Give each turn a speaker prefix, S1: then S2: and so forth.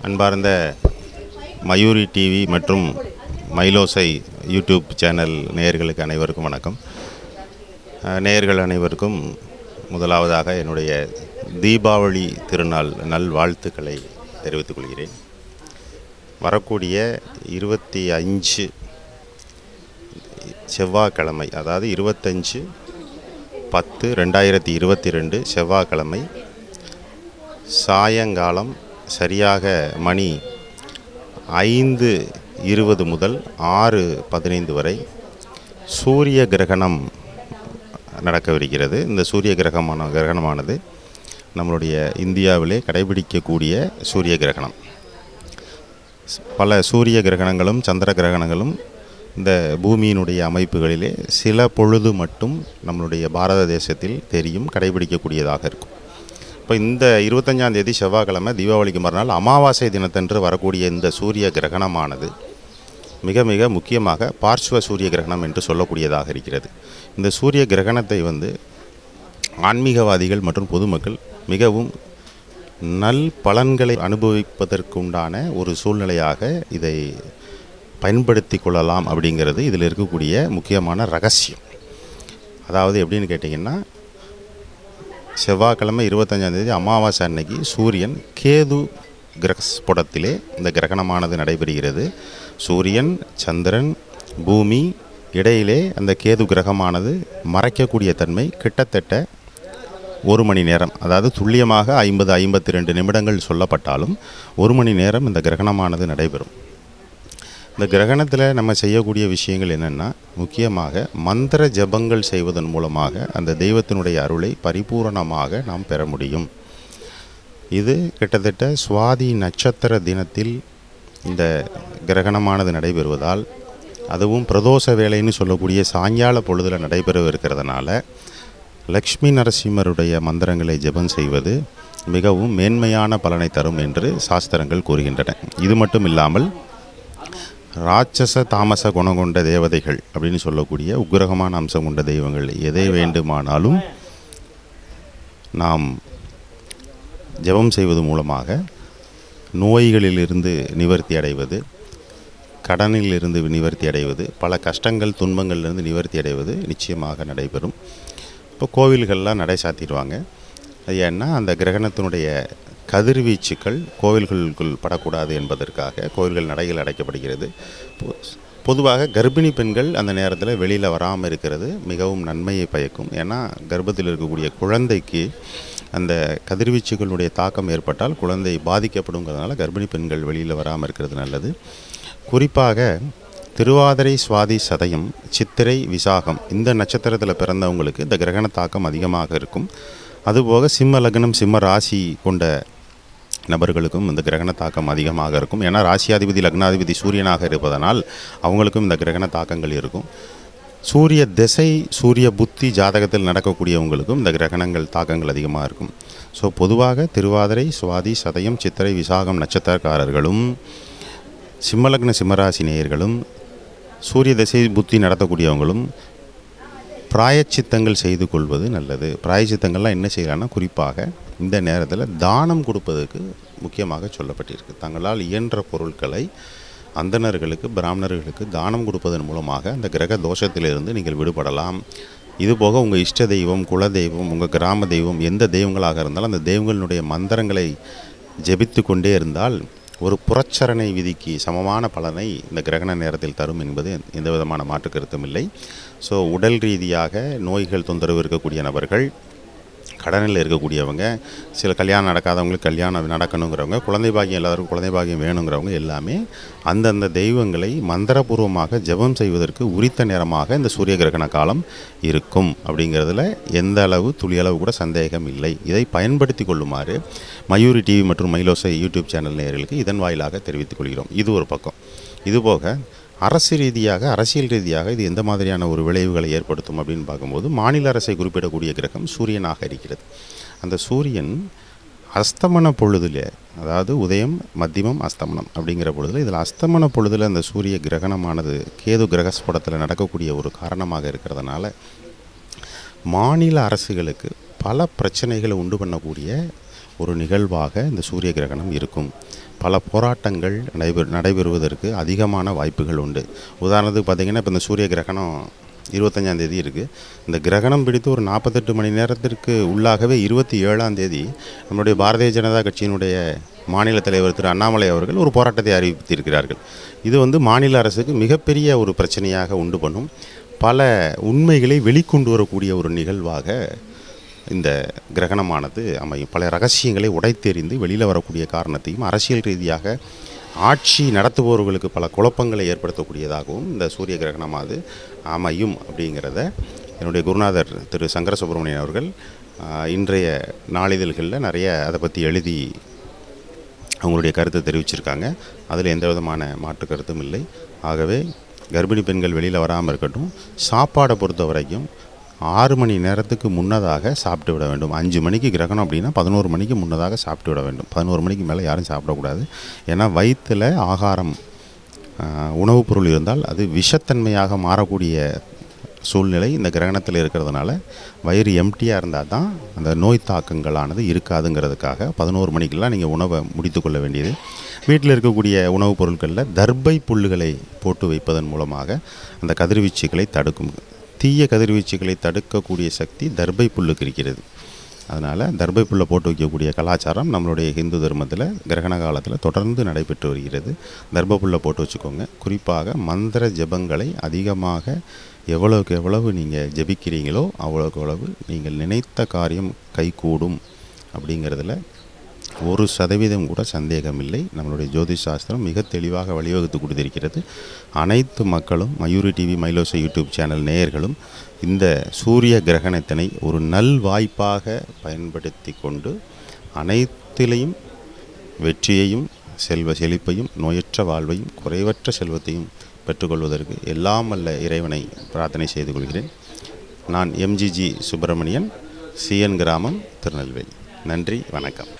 S1: அன்பார்ந்த மயூரி டிவி மற்றும் Mayilosai YouTube channel நேயர்களுக்கு அனைவருக்கும் வணக்கம். நேயர்கள் அனைவருக்கும் முதலாவதாக என்னுடைய தீபாவளி திருநாள் நல்வாழ்த்துக்களை தெரிவித்துக் கொள்கிறேன். வரக்கூடிய 25 செவ்வாய்க்கிழமை, அதாவது 25/10/2022 செவ்வாய்க்கிழமை சாயங்காலம் சரியாக மணி 5:20 முதல் 6:15 வரை சூரிய கிரகணம் நடக்கவிருக்கிறது. இந்த சூரிய கிரகணமானது நம்மளுடைய இந்தியாவிலே கடைபிடிக்கக்கூடிய சூரிய கிரகணம். பல சூரிய கிரகணங்களும் சந்திர கிரகணங்களும் இந்த பூமியினுடைய அமைப்புகளிலே சில பொழுது மட்டும் நம்மளுடைய பாரத தேசத்தில் தெரியும், கடைபிடிக்கக்கூடியதாக இருக்கும். இப்போ இந்த 25ஆம் தேதி செவ்வாய்க்கிழமை தீபாவளிக்கு மறுநாள் அமாவாசை தினத்தன்று வரக்கூடிய இந்த சூரிய கிரகணமானது மிக மிக முக்கியமாக பார்ஸ்வ சூரிய கிரகணம் என்று சொல்லக்கூடியதாக இருக்கிறது. இந்த சூரிய கிரகணத்தை ஆன்மீகவாதிகள் மற்றும் பொதுமக்கள் மிகவும் நல் பலன்களை அனுபவிப்பதற்குண்டான ஒரு சூழ்நிலையாக இதை பயன்படுத்தி கொள்ளலாம் அப்படிங்கிறது இதில் இருக்கக்கூடிய முக்கியமான ரகசியம். அதாவது எப்படின்னு கேட்டிங்கன்னா, செவ்வாய்க்கிழமை 25ஆம் தேதி அமாவாசை அன்னைக்கு சூரியன் கேது கிரகஸ்புடத்திலே இந்த கிரகணமானது நடைபெறுகிறது. சூரியன், சந்திரன், பூமி இடையிலே அந்த கேது கிரகமானது மறைக்கக்கூடிய தன்மை கிட்டத்தட்ட 1 மணி நேரம், அதாவது துல்லியமாக 50-52 நிமிடங்கள் சொல்லப்பட்டாலும் 1 மணி நேரம் இந்த கிரகணமானது நடைபெறும். இந்த கிரகணத்தில் நம்ம செய்யக்கூடிய விஷயங்கள் என்னென்னா, முக்கியமாக மந்திர ஜபங்கள் செய்வதன் மூலமாக அந்த தெய்வத்தினுடைய அருளை பரிபூரணமாக நாம் பெற முடியும். இது கிட்டத்தட்ட சுவாதி நட்சத்திர தினத்தில் இந்த கிரகணமானது நடைபெறுவதால், அதுவும் பிரதோஷ வேளைன்னு சொல்லக்கூடிய சாயங்கால பொழுதில் நடைபெறவிருக்கிறதுனால லக்ஷ்மி நரசிம்மருடைய மந்திரங்களை ஜெபம் செய்வது மிகவும் மேன்மையான பலனை தரும் என்று சாஸ்திரங்கள் கூறுகின்றன. இது மட்டும் இல்லாமல் ராட்சச தாமச குணம் கொண்ட தேவதைகள் அப்படின்னு சொல்லக்கூடிய உக்கிரகமான அம்சம் கொண்ட தெய்வங்கள் எதை வேண்டுமானாலும் நாம் ஜெபம் செய்வது மூலமாக நோய்களிலிருந்து நிவர்த்தி அடைவது, கடனிலிருந்து நிவர்த்தி அடைவது, பல கஷ்டங்கள் துன்பங்கள்லேருந்து நிவர்த்தி அடைவது நிச்சயமாக நடைபெறும். இப்போ கோவில்கள்லாம் நடை சாத்திடுவாங்க. அது ஏன்னா அந்த கிரகணத்தினுடைய கதிர்வீச்சுக்கள் கோவில்களுக்குள் படக்கூடாது என்பதற்காக கோவில்கள் நடைகள் அடைக்கப்படுகிறது. பொதுவாக கர்ப்பிணி பெண்கள் அந்த நேரத்தில் வெளியில் வராமல் இருக்கிறது மிகவும் நன்மையை பயக்கும். ஏன்னா கர்ப்பத்தில் இருக்கக்கூடிய குழந்தைக்கு அந்த கதிர்வீச்சுகளுடைய தாக்கம் ஏற்பட்டால் குழந்தை பாதிக்கப்படுங்கிறதுனால கர்ப்பிணி பெண்கள் வெளியில் வராமல் இருக்கிறது நல்லது. குறிப்பாக திருவாதிரை, சுவாதி, சதயம், சித்திரை, விசாகம் இந்த நட்சத்திரத்தில் பிறந்தவங்களுக்கு இந்த கிரகண தாக்கம் அதிகமாக இருக்கும். அதுபோக சிம்ம லக்னம், சிம்ம ராசி கொண்ட நபர்களுக்கும் இந்த கிரகண தாக்கம் அதிகமாக இருக்கும். ஏன்னா ராசியாதிபதி லக்னாதிபதி சூரியனாக இருப்பதனால் அவங்களுக்கும் இந்த கிரகண தாக்கங்கள் இருக்கும். சூரிய திசை, சூரிய புத்தி ஜாதகத்தில் நடக்கக்கூடியவங்களுக்கும் இந்த கிரகணங்கள் தாக்கங்கள் அதிகமாக இருக்கும். ஸோ பொதுவாக திருவாதிரை, சுவாதி, சதயம், சித்திரை, விசாகம் நட்சத்திரக்காரர்களும் சிம்மலக்ன சிம்மராசி நேயர்களும் சூரிய திசை புத்தி நடத்தக்கூடியவங்களும் பிராயச்சித்தங்கள் செய்து கொள்வது நல்லது. பிராயச்சித்தங்கள்லாம் என்ன செய்யலாம்னா, குறிப்பாக இந்த நேரத்தில் தானம் கொடுப்பதற்கு முக்கியமாக சொல்லப்பட்டிருக்கு. தங்களால் இயன்ற பொருட்களை அந்தணர்களுக்கு, பிராமணர்களுக்கு தானம் கொடுப்பதன் மூலமாக அந்த கிரக தோஷத்திலிருந்து நீங்கள் விடுபடலாம். இதுபோக உங்கள் இஷ்ட தெய்வம், குல தெய்வம், உங்கள் கிராம தெய்வம் எந்த தெய்வங்களாக இருந்தாலும் அந்த தெய்வங்களுடைய மந்திரங்களை ஜெபித்து கொண்டே இருந்தால் ஒரு புறச்சரணை விதிக்கு சமமான பலனை இந்த கிரகண நேரத்தில் தரும் என்பது எந்த விதமான மாற்று கருத்தும் இல்லை. ஸோ உடல் ரீதியாக நோய்கள் தொந்தரவு இருக்கக்கூடிய நபர்கள், கடனில் இருக்கக்கூடியவங்க, சில கல்யாணம் நடக்காதவங்களுக்கு கல்யாணம் நடக்கணுங்கிறவங்க, குழந்தை பாக்கியம் எல்லாருக்கும் குழந்தை பாக்கியம் வேணுங்கிறவங்க எல்லாமே அந்தந்த தெய்வங்களை மந்திரபூர்வமாக ஜெபம் செய்வதற்கு உரித்த நேரமாக இந்த சூரிய கிரகண காலம் இருக்கும். அப்படிங்கிறதுல எந்த அளவு துளியளவு கூட சந்தேகம் இல்லை. இதை பயன்படுத்தி கொள்ளுமாறு மயூரி டிவி மற்றும் மயிலோசை யூடியூப் சேனல் நேயர்களுக்கு இதன் வாயிலாக தெரிவித்துக் கொள்கிறோம். இது ஒரு பக்கம். இதுபோக அரசியல் ரீதியாக இது எந்த மாதிரியான ஒரு விளைவுகளை ஏற்படுத்தும் அப்படின்னு பார்க்கும்போது, மாநில அரசை குறிப்பிடக்கூடிய கிரகம் சூரியனாக இருக்கிறது. அந்த சூரியன் அஸ்தமன பொழுதில், அதாவது உதயம், மத்தியமம், அஸ்தமனம் அப்படிங்கிற பொழுதில், இதில் அஸ்தமன பொழுதில் அந்த சூரிய கிரகணமானது கேது கிரகஸ்புடத்தில் நடக்கக்கூடிய ஒரு காரணமாக இருக்கிறதுனால மாநில அரசுகளுக்கு பல பிரச்சனைகளை உண்டு பண்ணக்கூடிய ஒரு நிகழ்வாக இந்த சூரிய கிரகணம் இருக்கும். பல போராட்டங்கள் நடைபெறுவதற்கு அதிகமான வாய்ப்புகள் உண்டு. உதாரணத்துக்கு பார்த்திங்கன்னா, இப்போ இந்த சூரிய கிரகணம் 25ஆம் தேதி இருக்குது. இந்த கிரகணம் பிடித்து ஒரு 48 மணி நேரத்திற்கு உள்ளாகவே 27ஆம் தேதி நம்முடைய பாரதிய ஜனதா கட்சியினுடைய மாநில தலைவர் திரு அண்ணாமலை அவர்கள் ஒரு போராட்டத்தை அறிவித்திருக்கிறார்கள். இது மாநில அரசுக்கு மிகப்பெரிய ஒரு பிரச்சனையாக உண்டு பண்ணும். பல உண்மைகளை வெளிக்கொண்டு வரக்கூடிய ஒரு நிகழ்வாக இந்த கிரகணமானது அமையும். பல ரகசியங்களை உடைத்தெறிந்து வெளியில் வரக்கூடிய காரணத்தையும், அரசியல் ரீதியாக ஆட்சி நடத்துபவர்களுக்கு பல குழப்பங்களை ஏற்படுத்தக்கூடியதாகவும் இந்த சூரிய கிரகணமானது அமையும் அப்படிங்கிறத என்னுடைய குருநாதர் திரு சங்கர சுப்பிரமணியன் அவர்கள் இன்றைய நாளிதழ்களில் நிறைய அதை பற்றி எழுதி அவங்களுடைய கருத்தை தெரிவிச்சிருக்காங்க. அதில் எந்த விதமான மாற்று கருத்தும் இல்லை. ஆகவே கர்ப்பிணி பெண்கள் வெளியில் வராமல் இருக்கட்டும். சாப்பாடை பொறுத்த வரைக்கும் 6 மணி நேரத்துக்கு முன்னதாக சாப்பிட்டு விட வேண்டும். 5 மணிக்கு கிரகணம் அப்படின்னா 11 மணிக்கு முன்னதாக சாப்பிட்டு விட வேண்டும். 11 மணிக்கு மேலே யாரும் சாப்பிடக்கூடாது. ஏன்னா வயிற்றில் ஆகாரம் உணவுப் பொருள் இருந்தால் அது விஷத்தன்மையாக மாறக்கூடிய சூழ்நிலை இந்த கிரகணத்தில் இருக்கிறதுனால வயிறு எம்டியாக இருந்தால் தான் அந்த நோய் தாக்கங்களானது இருக்காதுங்கிறதுக்காக 11 மணிக்கெல்லாம் நீங்கள் உணவை முடித்து கொள்ள வேண்டியது. வீட்டில் இருக்கக்கூடிய உணவுப் பொருட்களில் தர்பை புல்லுகளை போட்டு வைப்பதன் மூலமாக அந்த கதிர்வீச்சுகளை தடுக்கும். தீய கதிர்வீச்சுகளை தடுக்கக்கூடிய சக்தி தர்பை புல்லுக்கு இருக்கிறது. அதனால் தர்பை புல்லை போட்டு வைக்கக்கூடிய கலாச்சாரம் நம்மளுடைய ஹிந்து தர்மத்தில் கிரகண காலத்தில் தொடர்ந்து நடைபெற்று வருகிறது. தர்பை புல்லை போட்டு வச்சுக்கோங்க. குறிப்பாக மந்திர ஜபங்களை அதிகமாக எவ்வளவுக்கு எவ்வளவு நீங்கள் ஜபிக்கிறீங்களோ அவ்வளோக்கு எவ்வளவு நீங்கள் நினைத்த காரியம் கைகூடும் அப்படிங்கிறதுல 1% கூட சந்தேகமில்லை. நம்மளுடைய ஜோதிஷ் சாஸ்திரம் மிக தெளிவாக வழிவகுத்து கொடுத்திருக்கிறது. அனைத்து மக்களும் மயூரி டிவி மைலோசை யூடியூப் சேனல் நேயர்களும் இந்த சூரிய கிரகணத்தினை ஒரு நல் வாய்ப்பாக பயன்படுத்தி கொண்டு அனைத்திலையும் வெற்றியையும் செல்வ செழிப்பையும் நோயற்ற வாழ்வையும் குறைவற்ற செல்வத்தையும் பெற்றுக்கொள்வதற்கு எல்லாம் வல்ல இறைவனை பிரார்த்தனை செய்து கொள்கிறேன். நான் MGG சுப்பிரமணியன், CN கிராமம், திருநெல்வேலி. நன்றி, வணக்கம்.